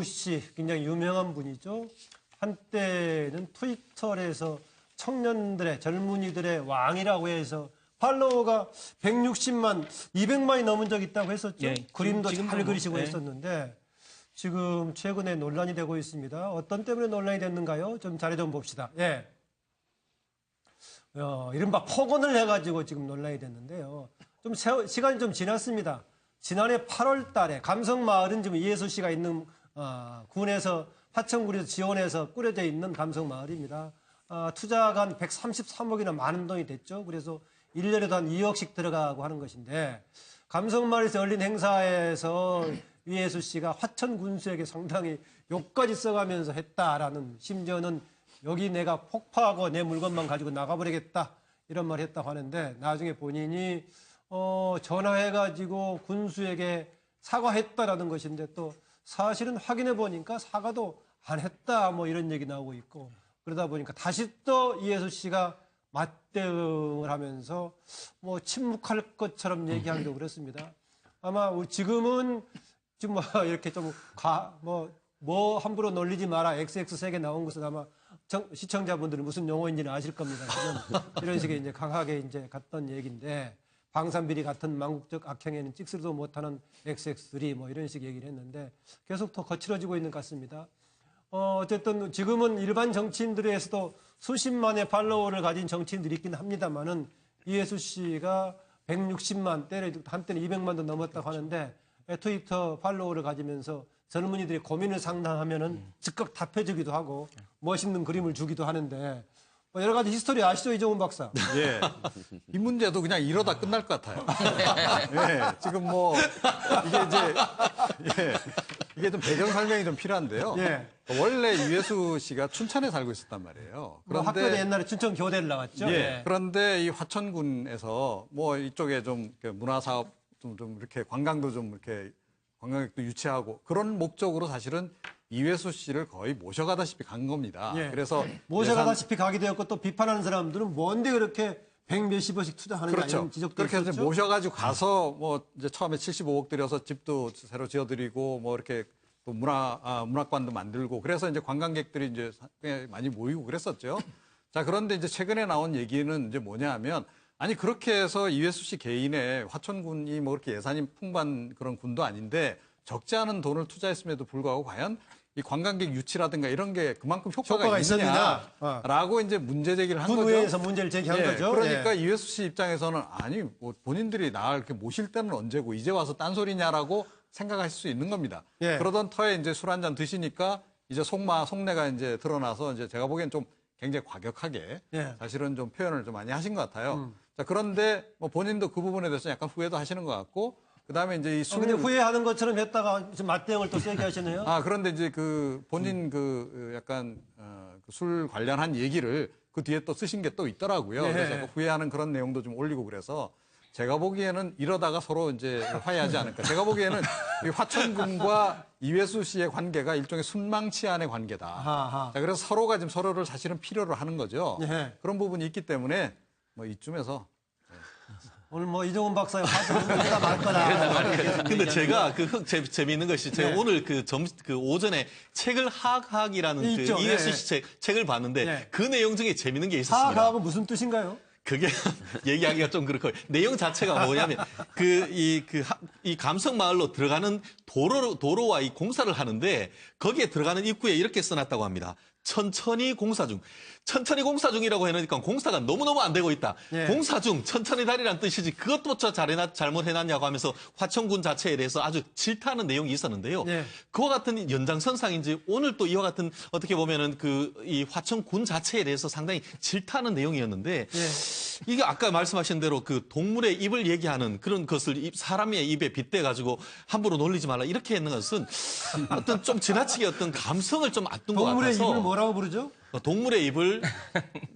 씨 굉장히 유명한 분이죠. 한때는 트위터에서 청년들의 젊은이들의 왕이라고 해서 팔로워가 160만, 200만이 넘은 적이 있다고 했었죠. 예, 그림도 잘 그리시고 예. 했었는데 지금 최근에 논란이 되고 있습니다. 어떤 때문에 논란이 됐는가요? 좀 자료 좀 봅시다. 예. 이른바 폭언을 해가지고 지금 논란이 됐는데요. 좀 시간이 좀 지났습니다. 지난해 8월 달에 감성마을은 지금 이해수 씨가 있는 군에서 화천군에서 지원해서 꾸려져 있는 감성마을입니다. 투자가 한 133억이나 많은 돈이 됐죠. 그래서 1년에도 한 2억씩 들어가고 하는 것인데 감성마을에서 열린 행사에서 이해수 씨가 화천군수에게 상당히 욕까지 써가면서 했다라는, 심지어는 여기 내가 폭파하고 내 물건만 가지고 나가버리겠다 이런 말 했다고 하는데 나중에 본인이 전화해가지고 군수에게 사과했다라는 것인데 또 사실은 확인해 보니까 사과도 안 했다 뭐 이런 얘기 나오고 있고 그러다 보니까 다시 또 이해수 씨가 맞대응을 하면서 뭐 침묵할 것처럼 얘기하기도 그렇습니다. 아마 지금은 지금 뭐 이렇게 좀 뭐 함부로 놀리지 마라 XX 세계 나온 것은 아마 시청자분들은 무슨 용어인지는 아실 겁니다. 이런 식의 이제 강하게 이제 갔던 얘기인데 방산비리 같은 망국적 악행에는 찍소리도 못하는 XX들이 뭐 이런 식 얘기를 했는데 계속 더 거칠어지고 있는 것 같습니다. 어쨌든 지금은 일반 정치인들에서도 수십만의 팔로워를 가진 정치인들이 있긴 합니다만은 이해수 씨가 160만, 한때는 200만도 넘었다고 하는데 트위터 팔로워를 가지면서 젊은이들이 고민을 상담하면은 즉각 답해주기도 하고 멋있는 그림을 주기도 하는데 여러 가지 히스토리 아시죠, 이종훈 박사? 예. 이 문제도 그냥 이러다 끝날 것 같아요. 예. 지금 뭐, 이게 이제, 이게 좀 배경 설명이 좀 필요한데요. 예. 원래 이해수 씨가 춘천에 살고 있었단 말이에요. 그런데 학교에 옛날에 춘천 교대를 나왔죠. 예. 예. 그런데 이 화천군에서 뭐 이쪽에 좀 문화사업 좀 이렇게 관광도 좀 이렇게 관광객도 유치하고 그런 목적으로 사실은 이해수 씨를 거의 모셔가다시피 간 겁니다. 예. 그래서 모셔가다시피 가게 되었고 또 비판하는 사람들은 뭔데 그렇게 100몇십억씩 투자하는지 그렇죠. 지적도 그렇게 해서 있었죠. 모셔가지고 가서 뭐 이제 처음에 75억 들여서 집도 새로 지어드리고 뭐 이렇게 또 문학관도 만들고 그래서 이제 관광객들이 이제 꽤 많이 모이고 그랬었죠. 자, 그런데 이제 최근에 나온 얘기는 이제 뭐냐 하면 아니 그렇게 해서 이해수 씨 개인의 화천군이 뭐 그렇게 예산이 풍부한 그런 군도 아닌데 적지 않은 돈을 투자했음에도 불구하고 과연 이 관광객 유치라든가 이런 게 그만큼 효과가 있느냐라고 이제 문제 제기를 한 거죠. 군의회에서 문제를 제기한 거죠. 그러니까 이해수 씨 입장에서는 아니 뭐 본인들이 나 이렇게 모실 때는 언제고 이제 와서 딴소리냐라고 생각하실 수 있는 겁니다. 예. 그러던 터에 이제 술 한잔 드시니까 이제 속내가 이제 드러나서 이제 제가 보기엔 좀 굉장히 과격하게 예. 사실은 좀 표현을 좀 많이 하신 것 같아요. 자, 그런데 뭐 본인도 그 부분에 대해서 약간 후회도 하시는 것 같고 그다음에 이제 이 근데 후회하는 것처럼 했다가 좀 맞대응을 또 세게 하시네요. 그런데 이제 그 본인 약간 그 술 관련한 얘기를 그 뒤에 또 쓰신 게 또 있더라고요. 네. 그래서 그 후회하는 그런 내용도 좀 올리고 그래서 제가 보기에는 이러다가 서로 이제 화해하지 않을까. 제가 보기에는 이 화천군과 이해수 씨의 관계가 일종의 순망치안의 관계다. 아하. 자, 그래서 서로가 지금 서로를 사실은 필요로 하는 거죠. 네. 그런 부분이 있기 때문에 뭐 이쯤에서 오늘 뭐 이종훈 박사의 화두는 우리가 말 거다. 근데 제가 재미있는 것이 제가 네. 오늘 그 오전에 책을 하학이라는 그 있죠. 이해수 네. 씨 책을 봤는데 네. 그 내용 중에 재미있는 게 있었습니다. 하하고 무슨 뜻인가요? 그게 얘기하기가 좀 그렇고 내용 자체가 뭐냐면 이 감성마을로 들어가는 도로와 이 공사를 하는데 거기에 들어가는 입구에 이렇게 써놨다고 합니다. 천천히 공사 중. 천천히 공사 중이라고 해놓으니까 공사가 너무너무 안 되고 있다. 예. 공사 중, 천천히 다리란 뜻이지 그것부터 잘못해놨냐고 하면서 화천군 자체에 대해서 아주 질타하는 내용이 있었는데요. 예. 그와 같은 연장선상인지 오늘 또 이와 같은 어떻게 보면은 이 화천군 자체에 대해서 상당히 질타하는 내용이었는데 예. 이게 아까 말씀하신 대로 그 동물의 입을 얘기하는 그런 것을 사람의 입에 빗대가지고 함부로 놀리지 말라 이렇게 했는 것은 어떤 좀 지나치게 어떤 감성을 좀 앗둔 것 동물의 같아서 입을 뭐라고 부르죠? 동물의 입을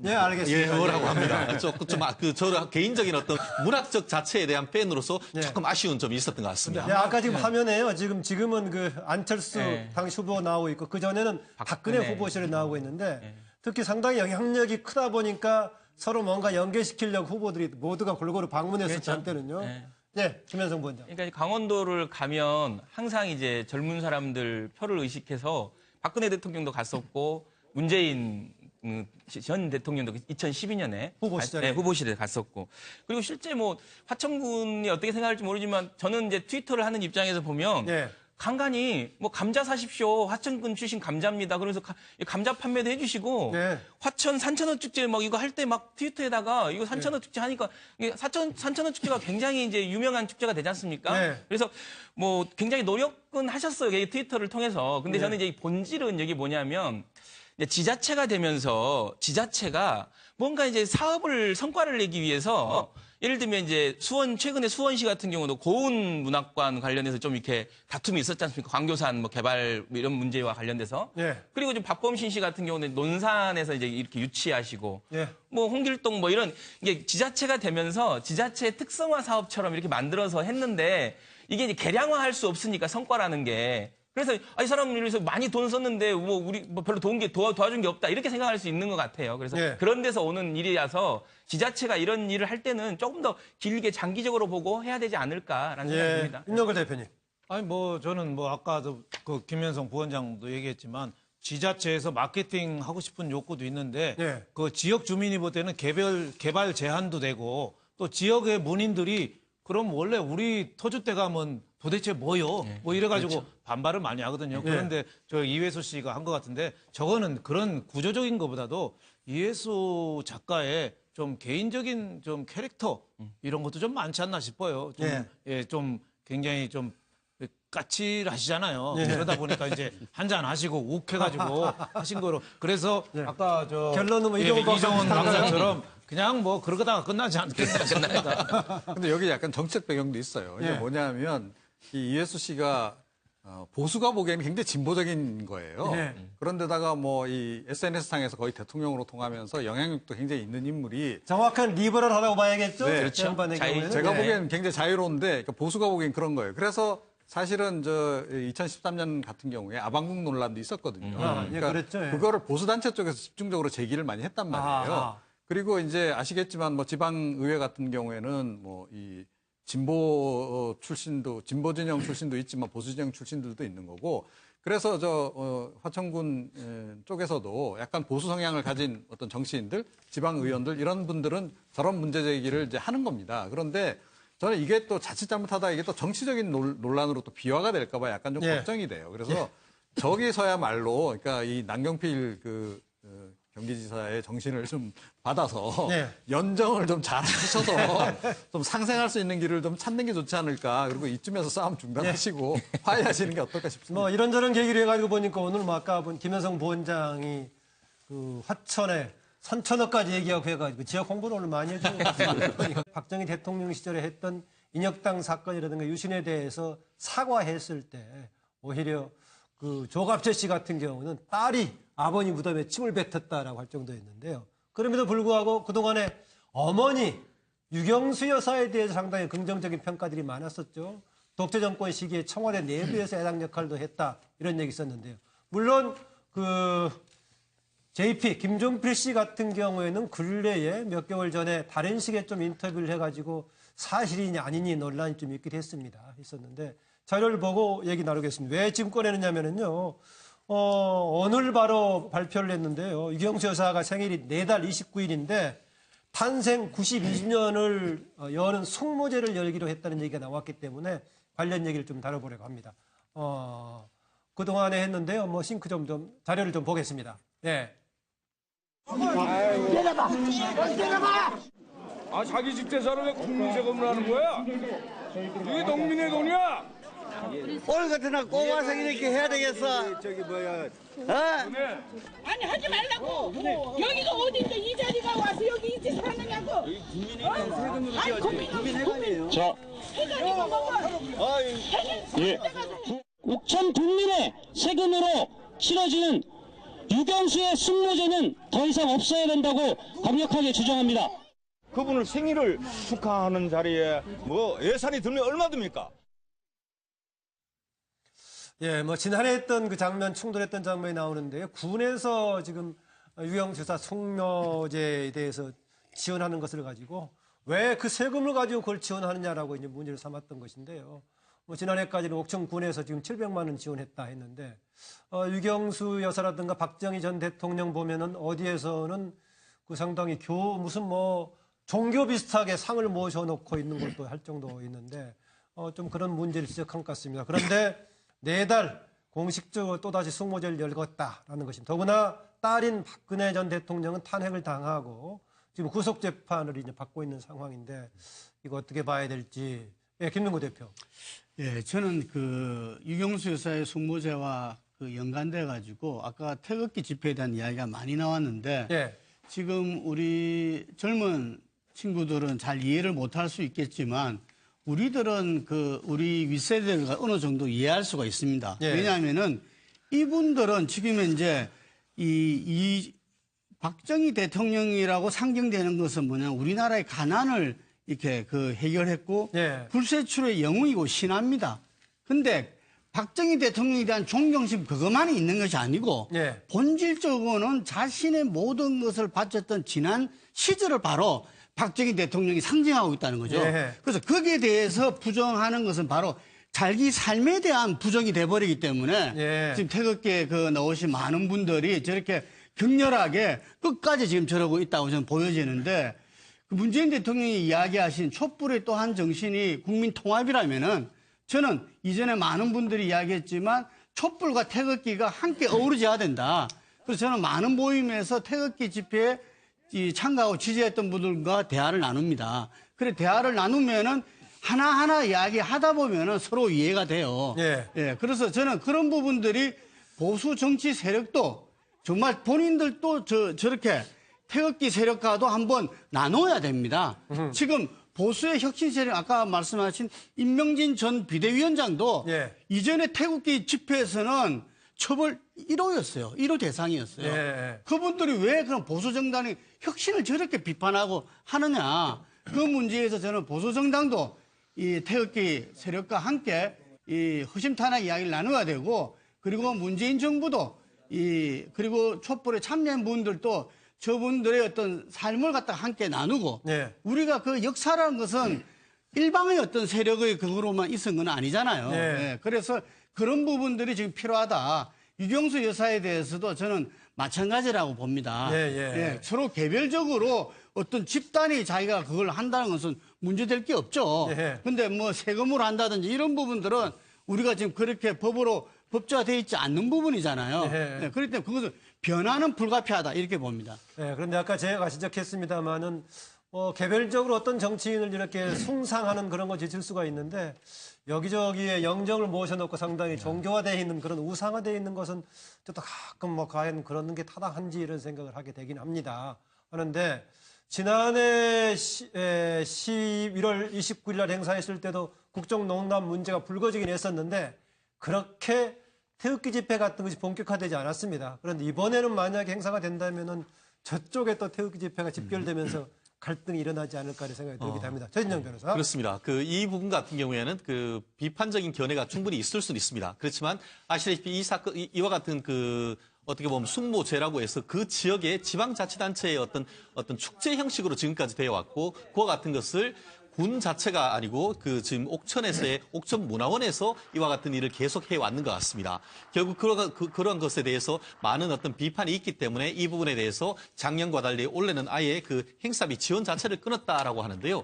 예, 알겠습니다. 예, 뭐라고 합니다. 저 개인적인 어떤 문학적 자체에 대한 팬으로서 조금 아쉬운 점이 있었던 것 같습니다. 예, 아까 지금 화면에요. 지금은 그 안철수 당시 후보 나오고 있고 그 전에는 박근혜 후보실에 나오고 있는데 특히 상당히 영향력이 크다 보니까 서로 뭔가 연계시키려고 후보들이 모두가 골고루 방문했었죠, 한때는요. 네, 김현성 부원장. 그러니까 강원도를 가면 항상 이제 젊은 사람들 표를 의식해서 박근혜 대통령도 갔었고 문재인 전 대통령도 2012년에 후보 시절에. 후보 시절에 갔었고 그리고 실제 뭐 화천군이 어떻게 생각할지 모르지만 저는 이제 트위터를 하는 입장에서 보면 네. 간간히 뭐 감자 사십시오. 화천군 출신 감자입니다. 그러면서 감자 판매도 해주시고 네. 화천 산천어 축제 막 이거 할 때 막 트위터에다가 이거 산천어 축제 하니까 이게 산천어 축제가 굉장히 이제 유명한 축제가 되지 않습니까? 네. 그래서 뭐 굉장히 노력은 하셨어요. 이 트위터를 통해서. 근데 네. 저는 이제 이 본질은 여기 뭐냐면 이제 지자체가 되면서 지자체가 뭔가 이제 사업을 성과를 내기 위해서 예를 들면 이제 최근에 수원시 같은 경우도 고운 문학관 관련해서 좀 이렇게 다툼이 있었지 않습니까? 광교산 뭐 개발 뭐 이런 문제와 관련돼서. 네. 그리고 좀 박범신 씨 같은 경우는 논산에서 이제 이렇게 유치하시고. 네. 뭐 홍길동 뭐 이런 이게 지자체가 되면서 지자체 특성화 사업처럼 이렇게 만들어서 했는데 이게 이제 개량화할 수 없으니까 성과라는 게. 그래서 이 사람을 위해서 많이 돈 썼는데 뭐 우리 뭐 별로 도와준 게 없다 이렇게 생각할 수 있는 것 같아요. 그래서 네. 그런 데서 오는 일이라서 지자체가 이런 일을 할 때는 조금 더 길게 장기적으로 보고 해야 되지 않을까라는 생각이 예. 듭니다. 윤영걸 대표님. 아니 뭐 저는 뭐 아까도 그 김현성 부원장도 얘기했지만 지자체에서 마케팅 하고 싶은 욕구도 있는데 네. 그 지역 주민이 볼 때는 개발 제한도 되고 또 지역의 문인들이 그럼 원래 우리 터줏대 감은 도대체 뭐요? 뭐 이래가지고 반발을 많이 하거든요. 그런데 저 이회수 씨가 한 것 같은데 저거는 그런 구조적인 것보다도 이회수 작가의 좀 개인적인 좀 캐릭터 이런 것도 좀 많지 않나 싶어요. 좀, 예. 예, 좀 굉장히 좀 까칠하시잖아요. 예. 그러다 보니까 이제 한잔 하시고 욱해가지고 하신 거로. 그래서 아까 저 결론은 뭐 예, 이종원 박사처럼 그냥 뭐 그러다가 끝나지 않겠나 싶습니다. 근데 여기 약간 정책 배경도 있어요. 이게 예. 뭐냐면 이 이회수 씨가 보수가 보기에는 굉장히 진보적인 거예요. 예. 그런데다가 뭐 이 SNS상에서 거의 대통령으로 통하면서 영향력도 굉장히 있는 인물이 정확한 리버럴하다고 봐야겠죠? 네. 그렇죠. 양반의 경우에는. 제가 네. 보기에는 굉장히 자유로운데 그러니까 보수가 보기엔 그런 거예요. 그래서 사실은 저 2013년 같은 경우에 아방궁 논란도 있었거든요. 예, 그랬죠. 예. 그거를 보수단체 쪽에서 집중적으로 제기를 많이 했단 말이에요. 아하. 그리고 이제 아시겠지만 뭐 지방의회 같은 경우에는 뭐 이 진보 출신도 진보 진영 출신도 있지만 보수 진영 출신들도 있는 거고 그래서 저 화천군 쪽에서도 약간 보수 성향을 가진 어떤 정치인들, 지방 의원들 이런 분들은 저런 문제 제기를 이제 하는 겁니다. 그런데 저는 이게 또 자칫 잘못하다 이게 또 정치적인 논란으로 또 비화가 될까 봐 약간 좀 예. 걱정이 돼요. 그래서 저기서야말로 그러니까 이 남경필 경기지사의 정신을 좀 받아서 네. 연정을 좀 잘 하셔서 좀 상생할 수 있는 길을 좀 찾는 게 좋지 않을까. 그리고 이쯤에서 싸움 중단하시고 화해하시는 게 어떨까 싶습니다. 뭐 이런저런 계기를 해가지고 보니까 오늘 뭐 아까 본 김현성 부원장이 그 화천에 선천어까지 얘기하고 해가지고 지역 홍보를 오늘 많이 해준 것 같습니다. 박정희 대통령 시절에 했던 인혁당 사건이라든가 유신에 대해서 사과했을 때 오히려 그 조갑재 씨 같은 경우는 딸이 아버님 무덤에 침을 뱉었다라고 할 정도였는데요. 그럼에도 불구하고 그동안에 어머니 유경수 여사에 대해서 상당히 긍정적인 평가들이 많았었죠. 독재 정권 시기에 청와대 내부에서 애당 역할도 했다 이런 얘기 있었는데요. 물론 그 JP 김종필 씨 같은 경우에는 근래에 몇 개월 전에 다른 식의 좀 인터뷰를 해가지고 사실이냐 아니니 논란이 좀 있긴 있었는데 자료를 보고 얘기 나누겠습니다. 왜 지금 꺼내느냐면은요. 오늘 바로 발표를 했는데요. 유경수 여사가 생일이 내달 29일인데 탄생 92주년을 여는 숙모제를 열기로 했다는 얘기가 나왔기 때문에 관련 얘기를 좀 다뤄보려고 합니다. 그동안에 했는데요. 뭐 싱크 좀 자료를 좀 보겠습니다. 네. 내려봐! 내려봐! 아 자기 집 재산을 왜 국민 세금을 하는 거야? 이게 농민의 돈이야? 오늘 같은 날 꼬마서 이렇게 해야 되겠어? 저기 뭐야? 아니 하지 말라고. 여기가 어딘데 이 자리가 와서 여기 있지 사느냐고. 국민이 세금으로 국민 자, 세금이고 뭐가. 예. 옥천 국민의 세금으로 치러지는 유경수의 숙모제는 더 이상 없어야 된다고 강력하게 주장합니다. 그분을 생일을 축하하는 자리에 뭐 예산이 들면 얼마 듭니까? 예, 뭐 지난해 했던 그 장면, 충돌했던 장면이 나오는데요. 군에서 지금 유경수 여사 숙모제에 대해서 지원하는 것을 가지고 왜 그 세금을 가지고 그걸 지원하느냐라고 이제 문제를 삼았던 것인데요. 뭐 지난해까지는 옥천군에서 지금 700만 원 지원했다 했는데 유경수 여사라든가 박정희 전 대통령 보면은 어디에서는 그 상당히 무슨 뭐 종교 비슷하게 상을 모셔놓고 있는 것도 할 정도 있는데 좀 그런 문제를 지적한 것 같습니다. 그런데 내달 공식적으로 또다시 숙모제를 열겠다라는 것입니다. 더구나 딸인 박근혜 전 대통령은 탄핵을 당하고 지금 구속 재판을 이제 받고 있는 상황인데 이거 어떻게 봐야 될지. 예, 김명구 대표. 예, 저는 그 유경수 여사의 숙모제와 그 연관돼 가지고 아까 태극기 집회에 대한 이야기가 많이 나왔는데 예. 지금 우리 젊은 친구들은 잘 이해를 못할 수 있겠지만 우리들은 그 우리 윗세대가 어느 정도 이해할 수가 있습니다. 예. 왜냐하면은 이분들은 지금 현재 이 박정희 대통령이라고 상징되는 것은 뭐냐 우리나라의 가난을 이렇게 그 해결했고 예. 불세출의 영웅이고 신화입니다. 근데 박정희 대통령에 대한 존경심 그것만이 있는 것이 아니고 예. 본질적으로는 자신의 모든 것을 바쳤던 지난 시절을 바로 박정희 대통령이 상징하고 있다는 거죠. 예. 그래서 거기에 대해서 부정하는 것은 바로 자기 삶에 대한 부정이 돼버리기 때문에 예. 지금 태극기에 그 나오신 많은 분들이 저렇게 격렬하게 끝까지 지금 저러고 있다고 저는 보여지는데 그 문재인 대통령이 이야기하신 촛불의 또 한 정신이 국민 통합이라면은 저는 이전에 많은 분들이 이야기했지만 촛불과 태극기가 함께 어우러져야 된다. 그래서 저는 많은 모임에서 태극기 집회에 참가하고 지지했던 분들과 대화를 나눕니다. 그래 대화를 나누면은 하나하나 이야기하다 보면은 서로 이해가 돼요. 예. 예. 그래서 저는 그런 부분들이 보수 정치 세력도 정말 본인들도 저렇게 태극기 세력과도 한번 나눠야 됩니다. 지금 보수의 혁신 세력 아까 말씀하신 임명진 전 비대위원장도 예. 이전에 태극기 집회에서는 처벌 1호였어요. 1호 대상이었어요. 예. 그분들이 왜 그런 보수 정당이 혁신을 저렇게 비판하고 하느냐. 그 문제에서 저는 보수 정당도 이 태극기 세력과 함께 이 허심탄회 이야기를 나눠야 되고 그리고 문재인 정부도 그리고 촛불에 참여한 분들도 저분들의 어떤 삶을 갖다가 함께 나누고 네. 우리가 그 역사라는 것은 일방의 어떤 세력의 그거로만 있은 건 아니잖아요. 네. 예, 그래서 그런 부분들이 지금 필요하다. 유경수 여사에 대해서도 저는 마찬가지라고 봅니다. 예. 서로 개별적으로 어떤 집단이 자기가 그걸 한다는 것은 문제될 게 없죠. 예. 근데 뭐 세금으로 한다든지 이런 부분들은 우리가 지금 그렇게 법조화되어 있지 않는 부분이잖아요. 예. 그렇기 때문에 그것은 변화는 불가피하다 이렇게 봅니다. 네, 그런데 아까 제가 지적했습니다마는 개별적으로 어떤 정치인을 이렇게 숭상하는 그런 거 지칠 수가 있는데 여기저기에 영정을 모셔놓고 상당히 종교화되어 있는 그런 우상화되어 있는 것은 저도 가끔 뭐 과연 그런 게 타당한지 이런 생각을 하게 되긴 합니다. 하는데 지난해 11월 29일 날 행사했을 때도 국정농단 문제가 불거지긴 했었는데 그렇게 태극기 집회 같은 것이 본격화되지 않았습니다. 그런데 이번에는 만약에 행사가 된다면은 저쪽에 또 태극기 집회가 집결되면서 갈등이 일어나지 않을까 하는 생각이 들게 됩니다. 전인영 변호사. 그렇습니다. 이 부분 같은 경우에는 비판적인 견해가 충분히 있을 수는 있습니다. 그렇지만 아시다시피 이와 같은 어떻게 보면 숙모제라고 해서 그 지역의 지방자치단체의 어떤 축제 형식으로 지금까지 되어 왔고 그와 같은 것을 군 자체가 아니고 지금 옥천에서의 옥천문화원에서 이와 같은 일을 계속 해왔는 것 같습니다. 결국 그런 것에 대해서 많은 어떤 비판이 있기 때문에 이 부분에 대해서 작년과 달리 올해는 아예 행사비 지원 자체를 끊었다라고 하는데요.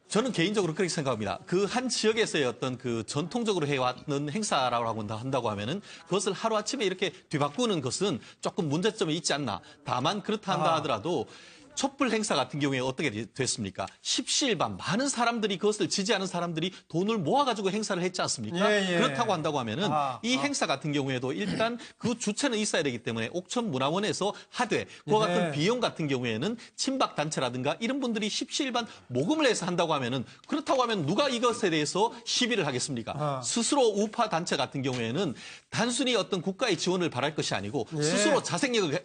저는 개인적으로 그렇게 생각합니다. 한 지역에서의 어떤 전통적으로 해왔는 행사라고 한다고 하면은 그것을 하루아침에 이렇게 뒤바꾸는 것은 조금 문제점이 있지 않나. 다만 그렇다 한다 하더라도 촛불 행사 같은 경우에 어떻게 됐습니까? 십시일반 많은 사람들이 그것을 지지하는 사람들이 돈을 모아가지고 행사를 했지 않습니까? 예. 그렇다고 한다고 하면은 이 행사 같은 경우에도 일단 그 주체는 있어야 되기 때문에 옥천문화원에서 하되 그와 같은 비용 같은 경우에는 친박 단체라든가 이런 분들이 십시일반 모금을 해서 한다고 하면은 그렇다고 하면 누가 이것에 대해서 시비를 하겠습니까? 스스로 우파 단체 같은 경우에는 단순히 어떤 국가의 지원을 바랄 것이 아니고 스스로 자생력을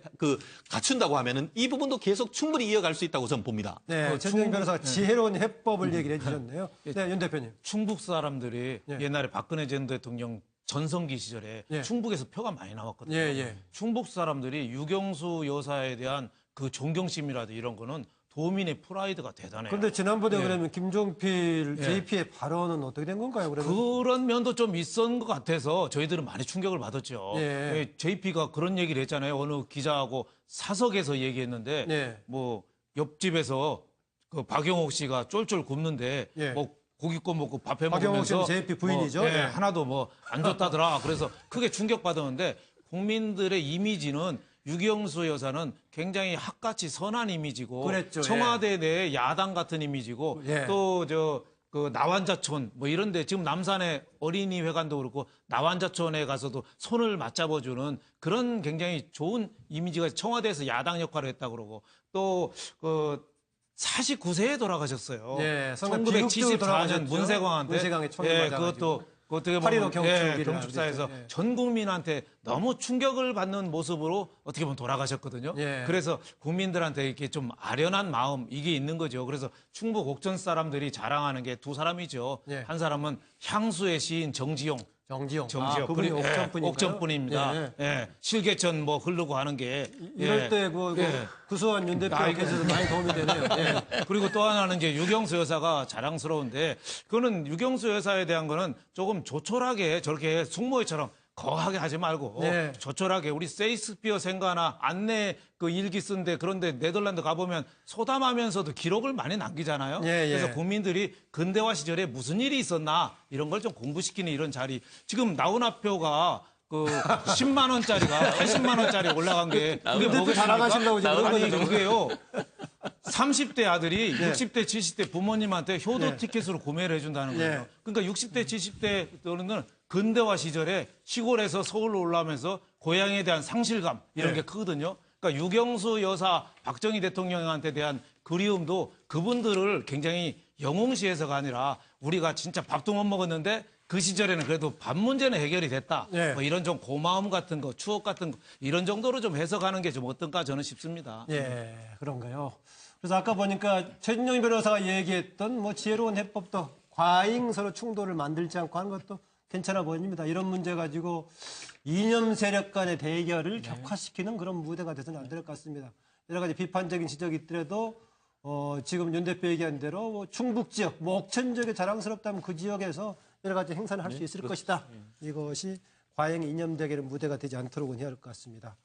갖춘다고 하면은 이 부분도 계속 충분히 이어갈 수 있다고 저는 봅니다. 네, 전인영 변호사가 지혜로운 해법을 얘기를 해주셨네요. 네, 윤 대표님. 충북 사람들이 옛날에 박근혜 전 대통령 전성기 시절에 충북에서 표가 많이 나왔거든요. 충북 사람들이 유경수 여사에 대한 그 존경심이라든지 이런 거는 도민의 프라이드가 대단해요. 그런데 지난번에 예. 그러면 김종필 예. JP의 발언은 어떻게 된 건가요? 그러면 그런 면도 좀 있었던 것 같아서 저희들은 많이 충격을 받았죠. 예. JP가 그런 얘기를 했잖아요. 어느 기자하고 사석에서 얘기했는데 예. 뭐 옆집에서 그 박영옥 씨가 쫄쫄 굽는데 예. 뭐 고기 꺼 먹고 밥해 박영옥 먹으면서 씨는 JP 부인이죠. 뭐, 예, 예. 하나도 뭐 안 좋다더라. 그래서 크게 충격받았는데 국민들의 이미지는 유경수 여사는 굉장히 학같이 선한 이미지고 그랬죠. 청와대 내 야당 같은 이미지고 예. 또 그 나완자촌 뭐 이런데 지금 남산의 어린이회관도 그렇고 나완자촌에 가서도 손을 맞잡아주는 그런 굉장히 좋은 이미지가 청와대에서 야당 역할을 했다 그러고 또 그 49세에 돌아가셨어요. 예, 상당히 비극적으로 1974년 돌아가셨죠. 문세광한테 문세광의 총에 예, 맞아가지고. 그것도 어떻게 파리로 보면 경축이라 경축사에서 그랬죠. 예. 전 국민한테 너무 충격을 받는 모습으로 어떻게 보면 돌아가셨거든요. 예. 그래서 국민들한테 이렇게 좀 아련한 마음 이게 있는 거죠. 그래서 충북 옥천 사람들이 자랑하는 게 두 사람이죠. 예. 한 사람은 향수의 시인 정지용. 정지용. 정지용. 그분이 그리고- 옥천분인가요? 옥천분입니다. 예. 예. 실개천 뭐 흐르고 하는 게 이럴 예. 때 그 예. 구수한 윤 아이고. 대표께서도 많이 도움이 되네요. 예. 그리고 또 하나는 이제 유경수 여사가 자랑스러운데 그거는 유경수 여사에 대한 거는 조금 조촐하게 저렇게 숙모회처럼 거하게 하지 말고 네. 조촐하게 우리 세익스피어 생가나 안내 그 일기 쓴데 그런데 네덜란드 가보면 소담하면서도 기록을 많이 남기잖아요. 예, 예. 그래서 국민들이 근대화 시절에 무슨 일이 있었나 이런 걸 좀 공부시키는 이런 자리. 지금 나훈아표가 그 10만 원짜리가 80만 원짜리 올라간 게 그게 대표 뭐겠습니까? 자랑하시려고 지금 그런 아니 거죠. 그게요. 30대 아들이 예. 60대, 70대 부모님한테 효도 예. 티켓으로 구매를 해준다는 거예요. 예. 그러니까 60대, 70대들은 근대화 시절에 시골에서 서울로 올라오면서 고향에 대한 상실감 이런 예. 게 크거든요. 그러니까 유경수 여사, 박정희 대통령한테 대한 그리움도 그분들을 굉장히 영웅시해서가 아니라 우리가 진짜 밥도 못 먹었는데 그 시절에는 그래도 밥 문제는 해결이 됐다. 예. 뭐 이런 좀 고마움 같은 거, 추억 같은 거 이런 정도로 좀 해석하는 게 좀 어떤가 저는 싶습니다. 예, 그런가요? 그래서 아까 보니까 최진영 변호사가 얘기했던 뭐 지혜로운 해법도 과잉 서로 충돌을 만들지 않고 하는 것도 괜찮아 보입니다. 이런 문제 가지고 이념 세력 간의 대결을 격화시키는 그런 무대가 돼서는 안 될 것 같습니다. 여러 가지 비판적인 지적이 있더라도 지금 윤 대표 얘기한 대로 뭐 충북 지역, 뭐 옥천 지역에 자랑스럽다면 그 지역에서 여러 가지 행사를 할 수 있을 것이다. 이것이 과잉 이념 대결의 무대가 되지 않도록 해야 할 것 같습니다.